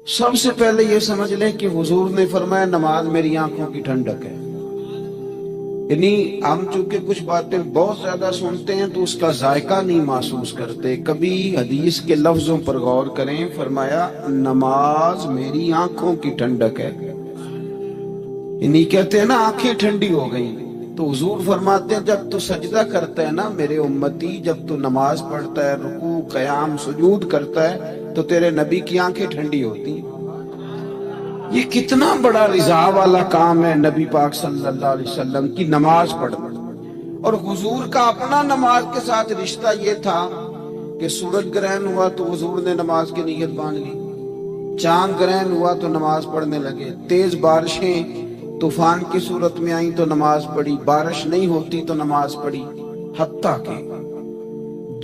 سب سے پہلے یہ سمجھ لیں کہ حضور نے فرمایا نماز میری آنکھوں کی ٹھنڈک ہے. یعنی ہم چونکہ کچھ باتیں بہت زیادہ سنتے ہیں تو اس کا ذائقہ نہیں محسوس کرتے. کبھی حدیث کے لفظوں پر غور کریں. فرمایا نماز میری آنکھوں کی ٹھنڈک ہے. یعنی کہتے ہیں نا آنکھیں ٹھنڈی ہو گئیں. تو حضور فرماتے ہیں جب تو سجدہ کرتا ہے نا میرے امتی، جب تو نماز پڑھتا ہے، رکوع قیام سجود کرتا ہے، تو تیرے نبی کی آنکھیں ٹھنڈی ہوتی ہیں. یہ کتنا بڑا رضا والا کام ہے نبی پاک صلی اللہ علیہ وسلم کی نماز پڑھنا. اور حضور کا اپنا نماز کے ساتھ رشتہ یہ تھا کہ سورج گرہن ہوا تو حضور نے نماز کی نیت باندھ لی، چاند گرہن ہوا تو نماز پڑھنے لگے، تیز بارشیں طوفان کی صورت میں آئیں تو نماز پڑھی، بارش نہیں ہوتی تو نماز پڑھی. حتیٰ کہ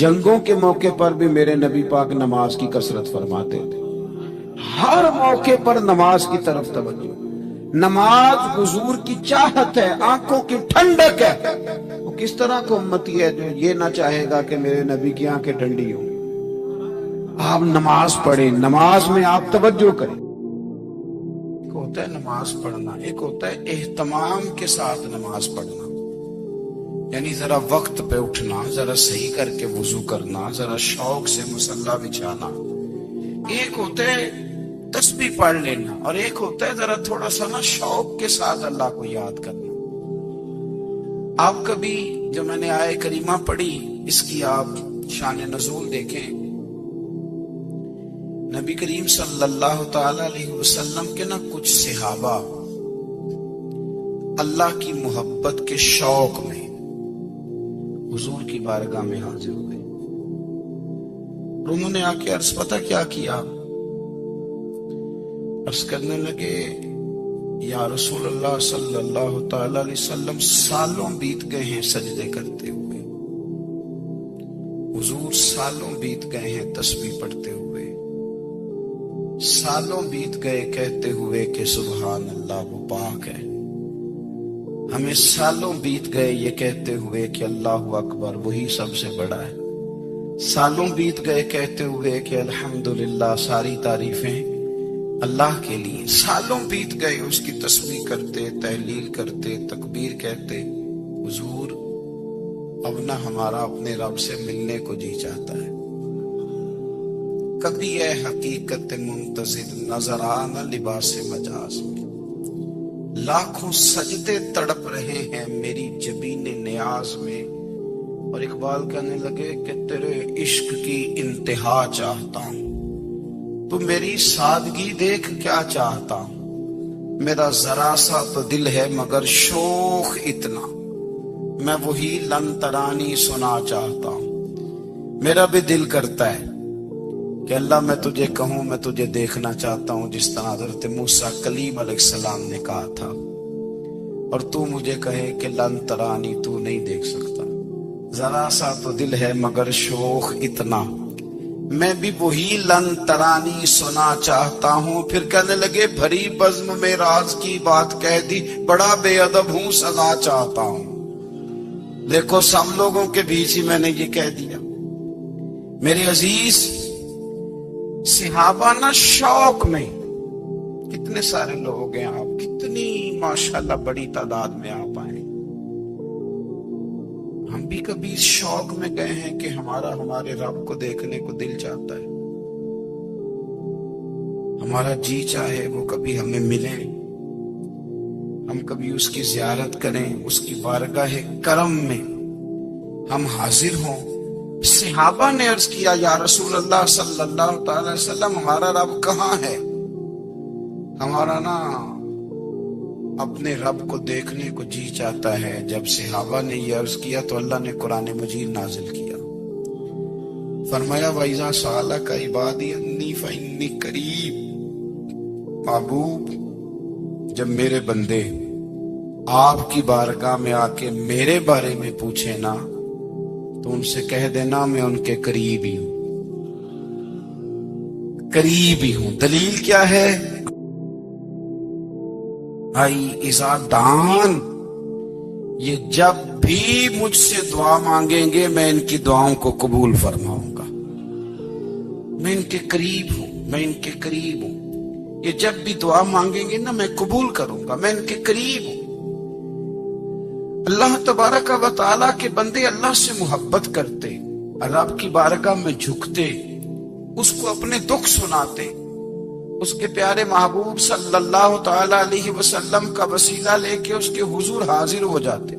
جنگوں کے موقع پر بھی میرے نبی پاک نماز کی کثرت فرماتے تھے. ہر موقع پر نماز کی طرف توجہ. نماز حضور کی چاہت ہے، آنکھوں کی ٹھنڈک ہے. وہ کس طرح کا امتی ہے جو یہ نہ چاہے گا کہ میرے نبی کی آنکھیں ٹھنڈی ہوں. آپ نماز پڑھیں، نماز میں آپ توجہ کریں. ایک ہوتا ہے نماز پڑھنا، ایک ہوتا ہے اہتمام کے ساتھ نماز پڑھنا. یعنی ذرا وقت پہ اٹھنا، ذرا صحیح کر کے وضو کرنا، ذرا شوق سے مصلی بچھانا. ایک ہوتا ہے تسبیح پڑھ لینا، اور ایک ہوتا ہے ذرا تھوڑا سا نا شوق کے ساتھ اللہ کو یاد کرنا. آپ کبھی جو میں نے آیت کریمہ پڑھی اس کی آپ شان نزول دیکھیں. نبی کریم صلی اللہ تعالی علیہ وسلم کے نا کچھ صحابہ اللہ کی محبت کے شوق میں حضور کی بارگاہ میں حاضر ہوئے. انہوں نے آ کے عرض پتہ کیا کیا؟ عرض کرنے لگے یا رسول اللہ صلی اللہ تعالی علیہ وسلم سالوں بیت گئے ہیں سجدے کرتے ہوئے، حضور سالوں بیت گئے ہیں تسبیح پڑھتے ہوئے، سالوں بیت گئے کہتے ہوئے کہ سبحان اللہ وہ پاک ہے. ہمیں سالوں بیت گئے یہ کہتے ہوئے کہ اللہ اکبر وہی سب سے بڑا ہے. سالوں بیت گئے کہتے ہوئے کہ الحمدللہ ساری تعریفیں اللہ کے لیے. سالوں بیت گئے اس کی تسبیح کرتے، تحلیل کرتے، تکبیر کہتے. حضور اب نہ ہمارا اپنے رب سے ملنے کو جی چاہتا ہے. کبھی اے حقیقت منتظر نظر آنا لباس مجاز میں، لاکھوں سجدے تڑپ رہے ہیں میری جبین نیاز میں. اور اقبال کہنے لگے کہ تیرے عشق کی انتہا چاہتا ہوں، تو میری سادگی دیکھ کیا چاہتا ہوں. میرا ذرا سا تو دل ہے مگر شوق اتنا، میں وہی لن ترانی سنا چاہتا ہوں. میرا بھی دل کرتا ہے کہ اللہ میں تجھے کہوں میں تجھے دیکھنا چاہتا ہوں جس طرح حضرت موسیٰ کلیم علیہ السلام نے کہا تھا، اور تو مجھے کہے کہ لن ترانی تو نہیں دیکھ سکتا. ذرا سا تو دل ہے مگر شوق اتنا، میں بھی وہی لن ترانی سنا چاہتا ہوں. پھر کہنے لگے بھری بزم میں راز کی بات کہہ دی، بڑا بے ادب ہوں سزا چاہتا ہوں. دیکھو سب لوگوں کے بیچ ہی میں نے یہ کہہ دیا. میرے عزیز صحابہ نا شوق میں کتنے سارے لوگ ہیں، آپ کتنی ماشاءاللہ بڑی تعداد میں آپ آئے. ہم بھی کبھی اس شوق میں گئے ہیں کہ ہمارے رب کو دیکھنے کو دل چاہتا ہے، ہمارا جی چاہے وہ کبھی ہمیں ملے، ہم کبھی اس کی زیارت کریں، اس کی بارگاہ کرم میں ہم حاضر ہوں. صحابہ نے عرض کیا یا رسول اللہ صلی اللہ تعالی علیہ وسلم ہمارا رب کہاں ہے؟ ہمارا نا اپنے رب کو دیکھنے کو جی چاہتا ہے. جب صحابہ نے یہ عرض کیا تو اللہ نے قرآن مجید نازل کیا. فرمایا وَإِذَا سَأَلَكَ عِبَادِي عَنِّي فَإِنِّي قَرِيبٌ. محبوب جب میرے بندے آپ کی بارگاہ میں آ کے میرے بارے میں پوچھے نا تو ان سے کہہ دینا میں ان کے قریب ہی ہوں، قریب ہی ہوں. دلیل کیا ہے؟ اذا دان، یہ جب بھی مجھ سے دعا مانگیں گے میں ان کی دعاؤں کو قبول فرماؤں گا. میں ان کے قریب ہوں، میں ان کے قریب ہوں. یہ جب بھی دعا مانگیں گے نا میں قبول کروں گا، میں ان کے قریب ہوں۔ اللہ تبارک و تعالیٰ کے بندے اللہ سے محبت کرتے، رب کی بارگاہ میں جھکتے، اس کو اپنے دکھ سناتے، اس کے پیارے محبوب صلی اللہ تعالی علیہ وسلم کا وسیلہ لے کے اس کے حضور حاضر ہو جاتے،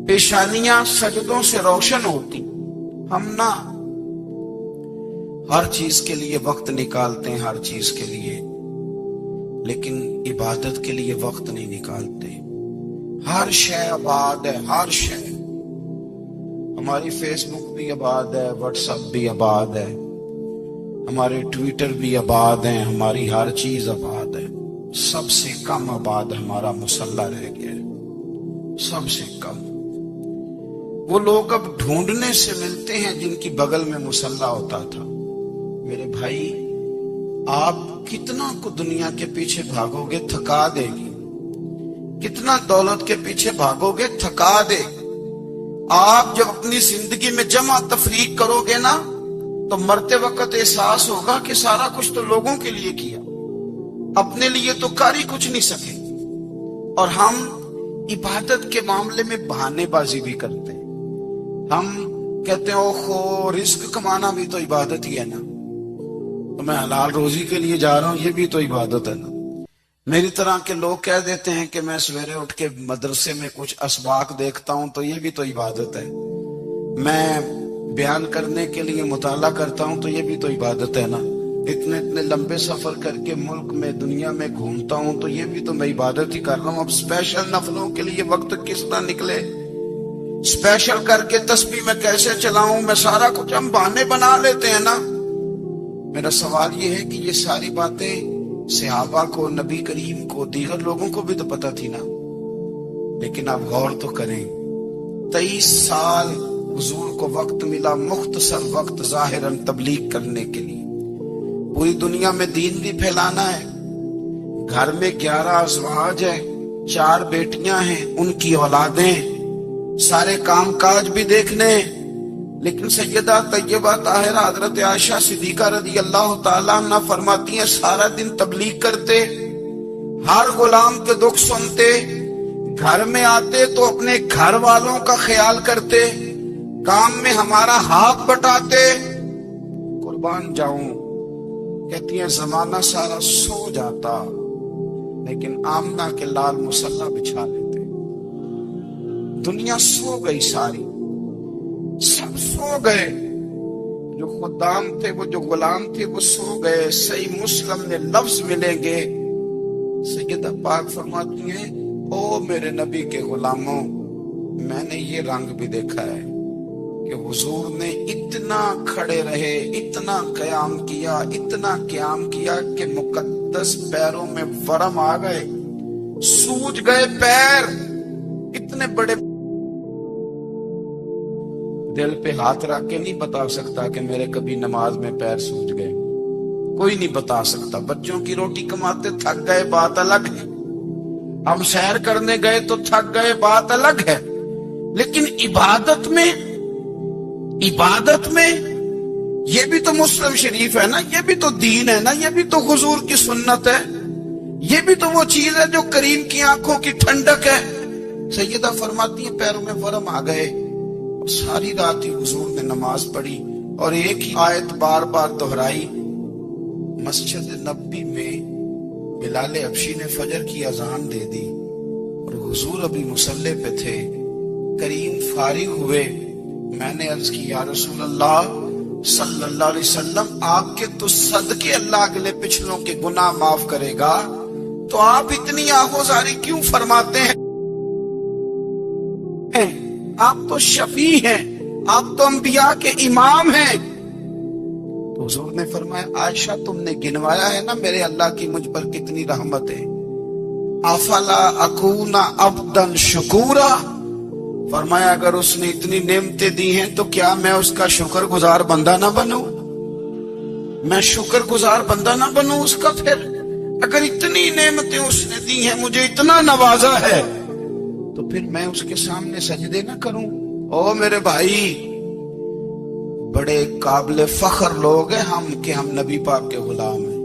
پیشانیاں سجدوں سے روشن ہوتی۔ ہم نہ ہر چیز کے لیے وقت نکالتے ہیں، ہر چیز کے لیے، لیکن عبادت کے لیے وقت نہیں نکالتے۔ ہر شے آباد ہے، ہر شے، ہماری فیس بک بھی آباد ہے، واٹس ایپ بھی آباد ہے، ہمارے ٹویٹر بھی آباد ہیں، ہماری ہر چیز آباد ہے۔ سب سے کم آباد ہمارا مصلی رہ گیا ہے، سب سے کم۔ وہ لوگ اب ڈھونڈنے سے ملتے ہیں جن کی بغل میں مصلی ہوتا تھا۔ میرے بھائی، آپ کتنا کو دنیا کے پیچھے بھاگو گے تھکا دے گی، کتنا دولت کے پیچھے بھاگو گے تھکا دے گی۔ آپ جب اپنی زندگی میں جمع تفریق کرو گے نا تو مرتے وقت احساس ہوگا کہ سارا کچھ تو لوگوں کے لیے کیا، اپنے لیے تو کر ہی کچھ نہیں سکے۔ اور ہم عبادت کے معاملے میں بہانے بازی بھی کرتے ہیں۔ ہم کہتے ہیں اوہو رزق کمانا بھی تو عبادت ہی ہے نا، تو میں حلال روزی کے لیے جا رہا ہوں، یہ بھی تو عبادت ہے نا۔ میری طرح کے لوگ کہہ دیتے ہیں کہ میں سویرے اٹھ کے مدرسے میں کچھ اسباق دیکھتا ہوں تو یہ بھی تو عبادت ہے، میں بیان کرنے کے لیے مطالعہ کرتا ہوں تو یہ بھی تو عبادت ہے نا، اتنے لمبے سفر کر کے ملک میں دنیا میں گھومتا ہوں تو یہ بھی تو میں عبادت ہی کر رہا ہوں۔ اب اسپیشل نفلوں کے لیے وقت کس طرح نکلے، اسپیشل کر کے تسبیح میں کیسے چلاؤں، میں سارا کچھ ہم بہانے بنا لیتے ہیں نا۔ میرا سوال یہ ہے کہ یہ ساری باتیں صحابہ کو، نبی کریم کو، دیگر لوگوں کو بھی تو پتہ تھی نا، لیکن آپ غور تو کریں، 23 سال حضور کو وقت ملا، مختصر وقت ظاہراً تبلیغ کرنے کے لیے، پوری دنیا میں دین بھی پھیلانا ہے۔ گھر میں 11 ازواج ہیں، 4 بیٹیاں ہیں، ان کی اولادیں، سارے کام کاج بھی دیکھنے ہیں، لیکن سیدہ طیبہ طاہرہ حضرت عائشہ صدیقہ رضی اللہ تعالیٰ عنہ فرماتی ہیں سارا دن تبلیغ کرتے، ہر غلام کے دکھ سنتے، گھر میں آتے تو اپنے گھر والوں کا خیال کرتے، کام میں ہمارا ہاتھ بٹاتے۔ قربان جاؤں، کہتی ہیں زمانہ سارا سو جاتا لیکن آمنہ کے لال مصلی بچھا لیتے۔ دنیا سو گئی، ساری سب سو گئے، جو خدام تھے، وہ جو غلام تھے وہ سو گئے۔ صحیح مسلم میں لفظ ملیں گے، سیدہ پاک فرماتی ہیں او میرے نبی کے غلاموں، میں نے یہ رنگ بھی دیکھا ہے کہ حضور نے اتنا کھڑے رہے، اتنا قیام کیا، اتنا قیام کیا کہ مقدس پیروں میں ورم آ گئے، سوج گئے پیر، اتنے بڑے۔ دل پہ ہاتھ رکھ کے نہیں بتا سکتا کہ میرے کبھی نماز میں پیر سوج گئے، کوئی نہیں بتا سکتا۔ بچوں کی روٹی کماتے تھک گئے بات الگ ہے، ہم سیر کرنے گئے تو تھک گئے بات الگ ہے، لیکن عبادت میں یہ بھی تو مسلم شریف ہے نا، یہ بھی تو دین ہے نا، یہ بھی تو حضور کی سنت ہے، یہ بھی تو وہ چیز ہے جو کریم کی آنکھوں کی ٹھنڈک ہے۔ سیدہ فرماتی ہیں پیروں میں ورم آ گئے، ساری رات ہی حضور نے نماز پڑھی اور ایک ہی آیت بار بار دہرائی۔ مسجد نبوی میں بلال حبشی نے فجر کی اذان دے دی اور حضور ابھی مصلی پہ تھے، کریم فارغ ہوئے، میں نے عرض کی یا رسول اللہ صلی اللہ علیہ وسلم، آپ کے تو صدقے اللہ اگلے پچھلوں کے گناہ معاف کرے گا، تو آپ اتنی آہوزاری کیوں فرماتے ہیں؟ آپ تو شفیع ہیں، آپ تو انبیاء کے امام ہیں۔ تو حضور نے فرمایا عائشہ تم نے گنوایا ہے نا میرے اللہ کی مجھ پر کتنی رحمت ہے، افلا اکون عبدا شکورا، فرمایا اگر اس نے اتنی نعمتیں دی ہیں تو کیا میں اس کا شکر گزار بندہ نہ بنوں، میں شکر گزار بندہ نہ بنوں اس کا؟ پھر اگر اتنی نعمتیں اس نے دی ہیں، مجھے اتنا نوازا ہے، تو پھر میں اس کے سامنے سجدے نہ کروں؟ او میرے بھائی، بڑے قابل فخر لوگ ہیں ہم کہ ہم نبی پاک کے غلام ہیں۔